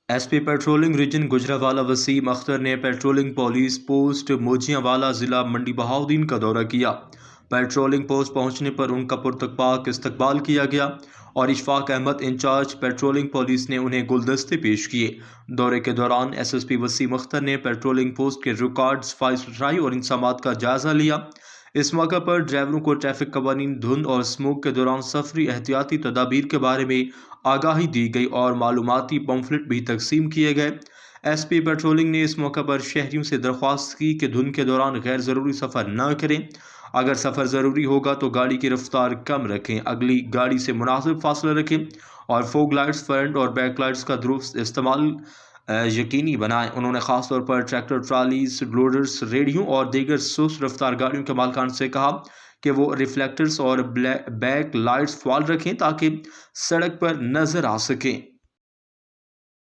S P patrolling region Gujranwala Waseem Akhtar نے patrolling police post موجیاں ضلع منڈی بہاؤدین کا دورہ کیا۔ پیٹرولنگ پوسٹ پہنچنے پر ان کا پرتپاک استقبال کیا گیا اور Ashfaq Ahmad incharge patrolling police نے انہیں گلدستے پیش کیے۔ دورے کے دوران S S P Waseem Akhtar نے پیٹرولنگ پوسٹ کے ریکارڈ، صفائی ستھرائی اور انتظامات کا جائزہ لیا۔ اس موقع پر ڈرائیوروں کو ٹریفک قوانین، دھند اور اسموگ کے دوران سفری احتیاطی تدابیر کے بارے میں آگاہی دی گئی اور معلوماتی پمفلٹ بھی تقسیم کیے گئے۔ ایس پی پیٹرولنگ نے اس موقع پر شہریوں سے درخواست کی کہ دھند کے دوران غیر ضروری سفر نہ کریں۔ اگر سفر ضروری ہوگا تو گاڑی کی رفتار کم رکھیں، اگلی گاڑی سے مناسب فاصلہ رکھیں اور فوگ لائٹس، فرنٹ اور بیک لائٹس کا درست استعمال یقینی بنائیں۔ انہوں نے خاص طور پر ٹریکٹر ٹرالیز، لوڈرز، ریڑھیوں اور دیگر سست رفتار گاڑیوں کے مالکان سے کہا کہ وہ ریفلیکٹرز اور بیک لائٹس فعال رکھیں تاکہ سڑک پر نظر آ سکیں۔